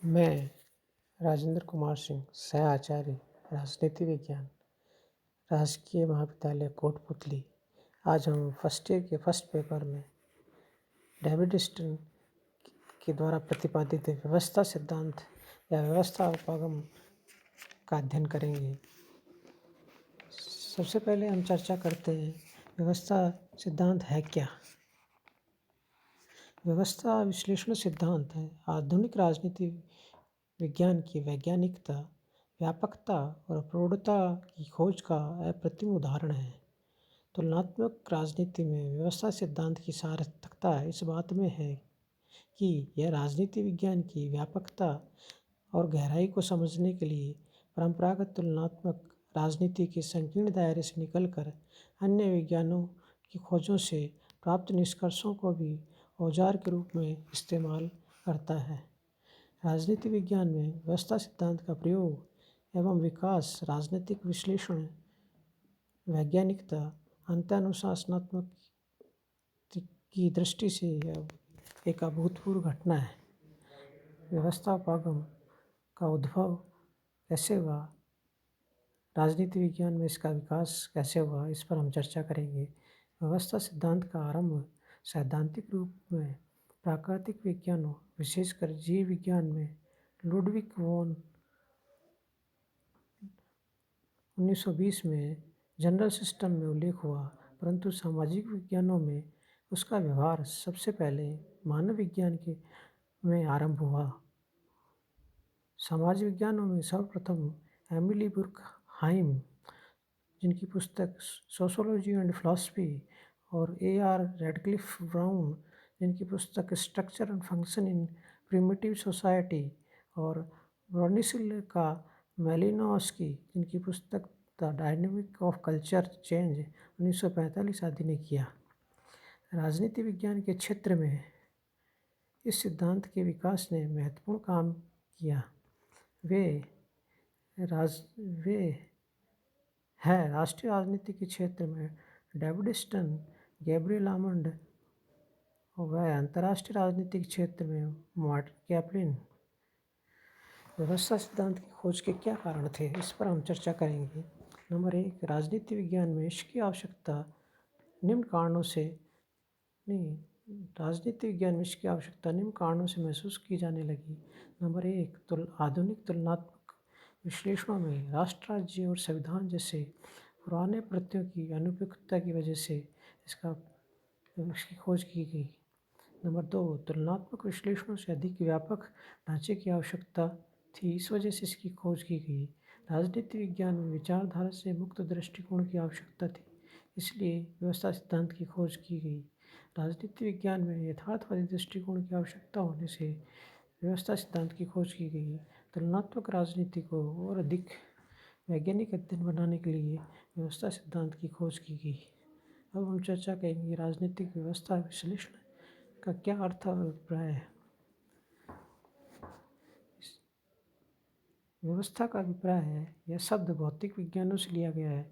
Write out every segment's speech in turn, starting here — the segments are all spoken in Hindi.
मैं राजेंद्र कुमार सिंह, सह आचार्य राजनीति विज्ञान, राजकीय महाविद्यालय कोटपुतली। आज हम फर्स्ट ईयर के फर्स्ट पेपर में डेविड स्टर्न के द्वारा प्रतिपादित व्यवस्था सिद्धांत या व्यवस्था उपागम का अध्ययन करेंगे। सबसे पहले हम चर्चा करते हैं व्यवस्था सिद्धांत है क्या। व्यवस्था विश्लेषण सिद्धांत है आधुनिक राजनीति विज्ञान की वैज्ञानिकता, व्यापकता और प्रौढ़ता की खोज का अप्रतिम उदाहरण है। तुलनात्मक राजनीति में व्यवस्था सिद्धांत की सार्थकता इस बात में है कि यह राजनीति विज्ञान की व्यापकता और गहराई को समझने के लिए परंपरागत तुलनात्मक राजनीति के संकीर्ण दायरे से निकलकर अन्य विज्ञानों की खोजों से प्राप्त निष्कर्षों को भी औजार के रूप में इस्तेमाल करता है। राजनीति विज्ञान में व्यवस्था सिद्धांत का प्रयोग एवं विकास राजनीतिक विश्लेषण, वैज्ञानिकता, अंत्यानुशासनात्मक की दृष्टि से यह एक अभूतपूर्व घटना है। व्यवस्था उपागम का उद्भव कैसे हुआ, राजनीति विज्ञान में इसका विकास कैसे हुआ, इस पर हम चर्चा करेंगे। व्यवस्था सिद्धांत का आरंभ सैद्धांतिक रूप में प्राकृतिक विज्ञानों, विशेषकर जीव विज्ञान में लुडविग वॉन 1920 में जनरल सिस्टम में उल्लेख हुआ, परंतु सामाजिक विज्ञानों में उसका व्यवहार सबसे पहले मानव विज्ञान के में आरंभ हुआ। समाज विज्ञानों में सर्वप्रथम एमिली बुर्कहाइम, जिनकी पुस्तक सोशोलॉजी एंड फिलॉसफी, और A.R. रैडक्लिफ ब्राउन, जिनकी पुस्तक structure and function in primitive society, और ब्रोनिस्लाव मैलिनोव्स्की, जिनकी पुस्तक the dynamic of culture change 1945 आदि ने किया। राजनीति विज्ञान के क्षेत्र में इस सिद्धांत के विकास ने महत्वपूर्ण काम किया। वे राष्ट्रीय राजनीति के क्षेत्र में डेविड स्टर्न, गैब्रियल आमंड, व अंतर्राष्ट्रीय राजनीति के क्षेत्र में मार्टिन कैप्लिन। व्यवस्था सिद्धांत की खोज के क्या कारण थे, इस पर हम चर्चा करेंगे। नंबर 1, राजनीति विज्ञान में इसकी आवश्यकता निम्न कारणों से महसूस की जाने लगी। नंबर 1, आधुनिक तुलनात्मक विश्लेषणों में राष्ट्र, राज्य और संविधान जैसे पुराने प्रत्ययों की अनुपयुक्तता की वजह से इसकी खोज की गई। नंबर 2, तुलनात्मक विश्लेषणों से अधिक व्यापक ढांचे की आवश्यकता थी, इस वजह से इसकी खोज की गई। राजनीति विज्ञान में विचारधारा से मुक्त दृष्टिकोण की आवश्यकता थी, इसलिए व्यवस्था सिद्धांत की खोज की गई। राजनीति विज्ञान में यथार्थवादी दृष्टिकोण की आवश्यकता होने से व्यवस्था सिद्धांत की खोज की गई। तुलनात्मक राजनीति को और अधिक वैज्ञानिक अध्ययन बनाने के लिए व्यवस्था सिद्धांत की खोज की गई। अब हम चर्चा करेंगे राजनीतिक व्यवस्था विश्लेषण का क्या अर्थ और अभिप्राय है। व्यवस्था का अभिप्राय है, यह शब्द भौतिक विज्ञानों से लिया गया है।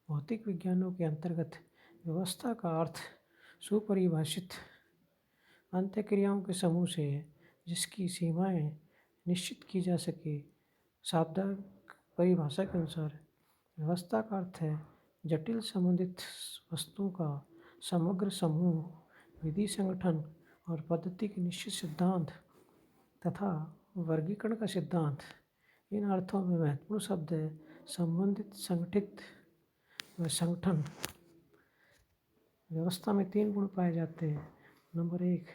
भौतिक विज्ञानों के अंतर्गत व्यवस्था का अर्थ सुपरिभाषित अंतःक्रियाओं के समूह से है, जिसकी सीमाएं निश्चित की जा सके। शाब्दिक परिभाषा के अनुसार व्यवस्था का अर्थ है जटिल संबंधित वस्तुओं का समग्र समूह, विधि, संगठन और पद्धति के निश्चित सिद्धांत तथा वर्गीकरण का सिद्धांत। इन अर्थों में महत्वपूर्ण शब्द है संबंधित, संगठित व संगठन। व्यवस्था में 3 गुण पाए जाते हैं। नंबर 1,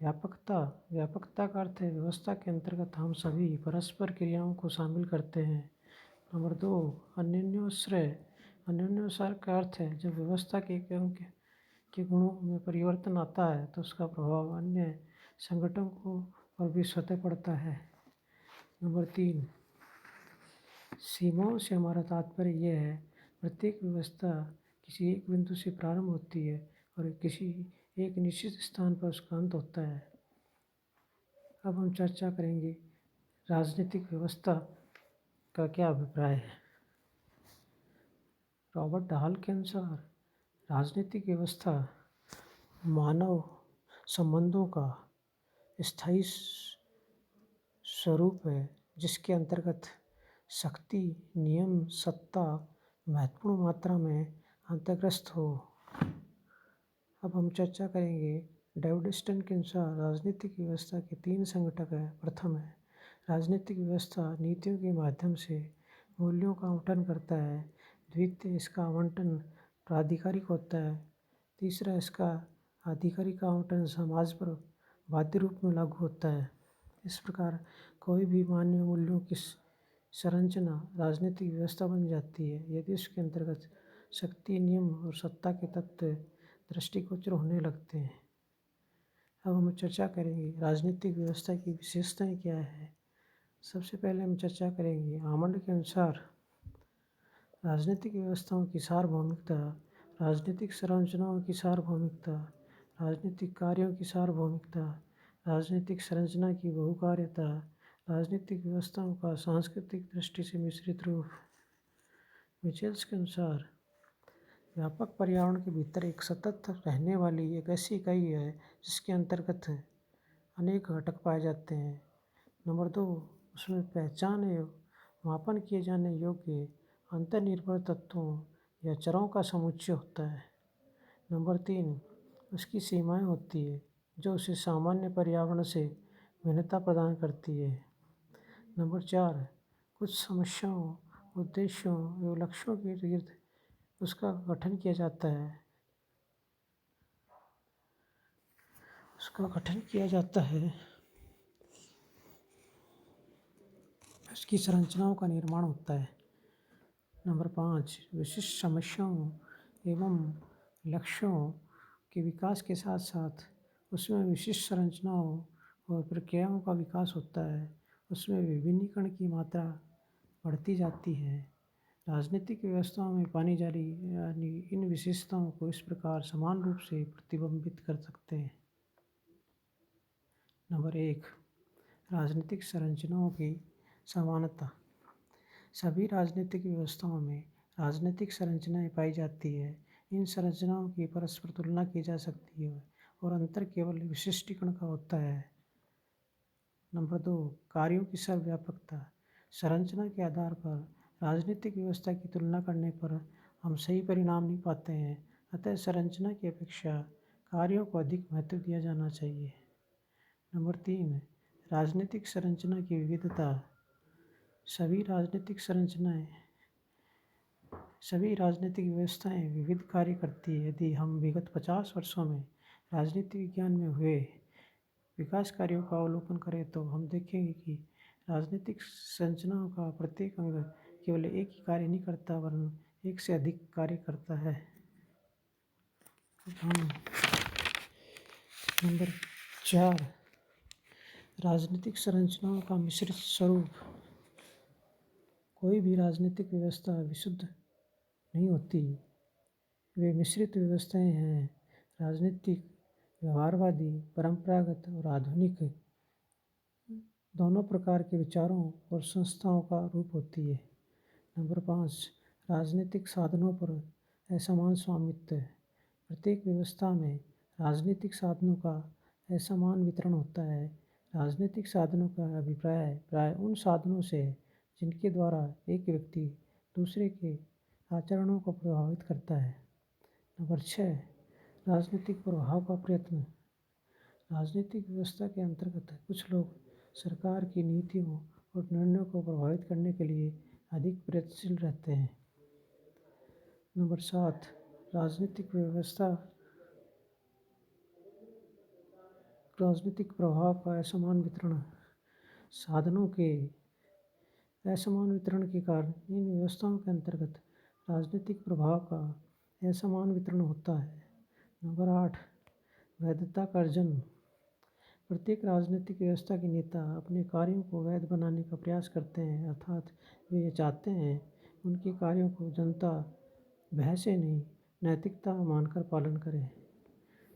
व्यापकता। व्यापकता का अर्थ है व्यवस्था के अंतर्गत हम सभी परस्पर क्रियाओं को शामिल करते हैं। नंबर 2, अन्योन्याश्रय। अन्योन्याश्रय का अर्थ है जब व्यवस्था के एक अंग के गुणों में परिवर्तन आता है तो उसका प्रभाव अन्य संगठनों पर भी स्वतः पड़ता है। नंबर 3, सीमाओं से हमारा तात्पर्य यह है प्रत्येक व्यवस्था किसी एक बिंदु से प्रारंभ होती है और किसी एक निश्चित स्थान पर उसका अंत होता है। अब हम चर्चा करेंगे राजनीतिक व्यवस्था का क्या अभिप्राय है। रॉबर्ट हॉल के अनुसार राजनीतिक व्यवस्था मानव संबंधों का स्थायी स्वरूप है जिसके अंतर्गत शक्ति, नियम, सत्ता महत्वपूर्ण मात्रा में अंतर्ग्रस्त हो। अब हम चर्चा करेंगे डेविड स्टर्न के अनुसार राजनीतिक व्यवस्था के 3 संघटक हैं। प्रथम है राजनीतिक व्यवस्था नीतियों के माध्यम से मूल्यों का आवंटन करता है। द्वितीय, इसका आवंटन प्राधिकारिक होता है। तीसरा, इसका आधिकारिक आवंटन समाज पर बाध्य रूप में लागू होता है। इस प्रकार कोई भी मानवीय मूल्यों की संरचना राजनीतिक व्यवस्था बन जाती है यदि उसके अंतर्गत शक्ति, नियम और सत्ता के तत्व दृष्टिगोचर होने लगते हैं। अब हम चर्चा करेंगे राजनीतिक व्यवस्था की विशेषताएं क्या है। सबसे पहले हम चर्चा करेंगे आमंड के अनुसार राजनीतिक व्यवस्थाओं की सार्वभौमिकता, राजनीतिक संरचनाओं की सार्वभौमिकता, राजनीतिक कार्यों की सार्वभौमिकता, राजनीतिक संरचना की बहुकार्यता, राजनीतिक व्यवस्थाओं का सांस्कृतिक दृष्टि से मिश्रित रूप। मिचेल्स के अनुसार व्यापक पर्यावरण के भीतर एक सतत रहने वाली एक ऐसी इकाई है जिसके अंतर्गत अनेक घटक पाए जाते हैं। नंबर 2, उसमें पहचान एवं मापन किए जाने योग्य अंतर्निर्भर तत्वों या चरों का समुच्चय होता है। नंबर 3, उसकी सीमाएं होती है जो उसे सामान्य पर्यावरण से भिन्नता प्रदान करती है। नंबर 4, कुछ समस्याओं, उद्देश्यों एवं लक्ष्यों के इर्द उसका गठन किया जाता है। उसकी संरचनाओं का निर्माण होता है। नंबर 5, विशिष्ट समस्याओं एवं लक्ष्यों के विकास के साथ साथ उसमें विशिष्ट संरचनाओं और प्रक्रियाओं का विकास होता है। उसमें विभिन्नीकरण की मात्रा बढ़ती जाती है। राजनीतिक व्यवस्थाओं में पानी जारी यानी इन विशेषताओं को इस प्रकार समान रूप से प्रतिबिंबित कर सकते हैं। नंबर 1, राजनीतिक संरचनाओं की समानता। सभी राजनीतिक व्यवस्थाओं में राजनीतिक संरचनाएं पाई जाती है। इन संरचनाओं की परस्पर तुलना की जा सकती है और अंतर केवल विशिष्टीकरण का होता है। नंबर 2, कार्यों की सर्वव्यापकता। संरचना के आधार पर राजनीतिक व्यवस्था की तुलना करने पर हम सही परिणाम नहीं पाते हैं, अतः संरचना की अपेक्षा कार्यों को अधिक महत्व दिया जाना चाहिए। नंबर 3, राजनीतिक संरचना की विविधता। सभी राजनीतिक व्यवस्थाएं विविध कार्य करती है। यदि हम विगत 50 वर्षों में राजनीति विज्ञान में हुए विकास कार्यों का अवलोकन करें तो हम देखेंगे कि राजनीतिक संरचनाओं का प्रत्येक अंग केवल एक ही कार्य नहीं करता वरन एक से अधिक कार्य करता है। नंबर 4, राजनीतिक संरचनाओं का मिश्रित स्वरूप। कोई भी राजनीतिक व्यवस्था विशुद्ध नहीं होती, वे मिश्रित व्यवस्थाएं हैं। राजनीतिक व्यवहारवादी, परंपरागत और आधुनिक दोनों प्रकार के विचारों और संस्थाओं का रूप होती है। नंबर 5, राजनीतिक साधनों पर असमान स्वामित्व। प्रत्येक व्यवस्था में राजनीतिक साधनों का असमान वितरण होता है। राजनीतिक साधनों का अभिप्राय प्राय उन साधनों से है जिनके द्वारा एक व्यक्ति दूसरे के आचरणों को प्रभावित करता है। नंबर 6, राजनीतिक प्रभाव का प्रयत्न। राजनीतिक व्यवस्था के अंतर्गत कुछ लोग सरकार की नीतियों और निर्णयों को प्रभावित करने के लिए अधिक प्रयत्नशील रहते हैं। नंबर 7, राजनीतिक प्रभाव का असमान वितरण। साधनों के असमान वितरण के कारण इन व्यवस्थाओं के अंतर्गत राजनीतिक प्रभाव का असमान वितरण होता है। नंबर 8, वैधता का अर्जन। प्रत्येक राजनीतिक व्यवस्था के नेता अपने कार्यों को वैध बनाने का प्रयास करते हैं, अर्थात वे ये चाहते हैं उनके कार्यों को जनता भय से नहीं नैतिकता मानकर पालन करे।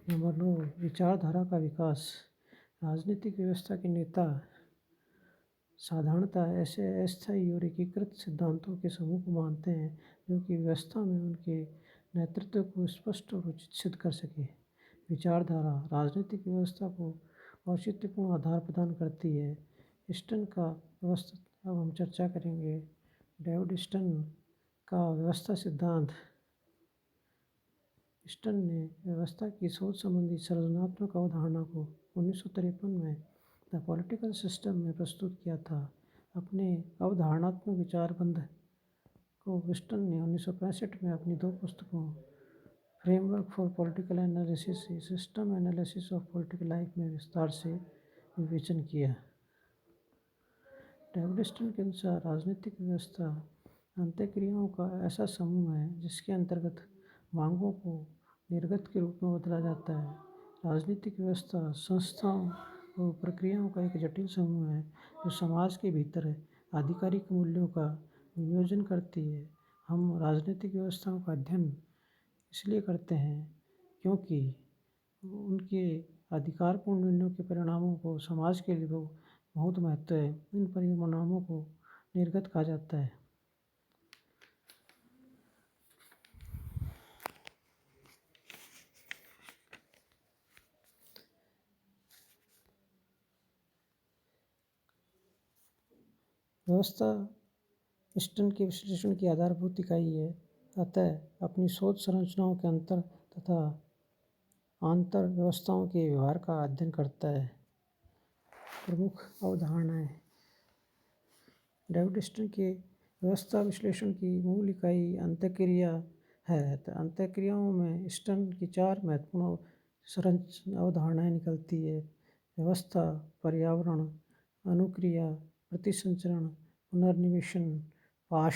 नंबर 9, विचारधारा का विकास। राजनीतिक व्यवस्था के नेता साधारणतः ऐसे अस्थायी और एकीकृत सिद्धांतों के समूह को मानते हैं जो कि व्यवस्था में उनके नेतृत्व को स्पष्ट और उचित सिद्ध कर सके। विचारधारा राजनीतिक व्यवस्था को औचित्यपूर्ण आधार प्रदान करती है। स्टन का व्यवस्था, अब हम चर्चा करेंगे डेविड स्टन का व्यवस्था सिद्धांत। स्टन ने व्यवस्था की सोच संबंधी सृजनात्मक अवधारणा को 1953 में द पॉलिटिकल सिस्टम में प्रस्तुत किया था। अपने अवधारणात्मक विचारबंध को स्टन ने 1965 में अपनी 2 पुस्तकों framework for political analysis, system analysis of political life में विस्तार से विवेचन किया। डेविड स्टन के अनुसार राजनीतिक व्यवस्था अंतःक्रियाओं का ऐसा समूह है जिसके अंतर्गत मांगों को निर्गत के रूप में बदला जाता है। राजनीतिक व्यवस्था संस्थाओं और प्रक्रियाओं का एक जटिल समूह है जो समाज के भीतर आधिकारिक मूल्यों का विनियोजन करती है। हम राजनीतिक व्यवस्थाओं का अध्ययन इसलिए करते हैं क्योंकि उनके अधिकारपूर्ण निर्णयों के परिणामों को समाज के लिए बहुत महत्व है। इन परिणामों को निर्गत कहा जाता है। व्यवस्था स्टन के विश्लेषण की आधारभूत इकाई है, अतः अपनी सोच संरचनाओं के अंतर तथा आंतर व्यवस्थाओं के व्यवहार का अध्ययन करता है। प्रमुख अवधारणाएं। डेविड स्टन के व्यवस्था विश्लेषण की मूल इकाई अंतःक्रिया है। अंतःक्रियाओं में स्टन की 4 महत्वपूर्ण अवधारणाएं निकलती है: व्यवस्था, पर्यावरण, अनुक्रिया, प्रतिसंचरण, पुनर्निवेशन, पाश।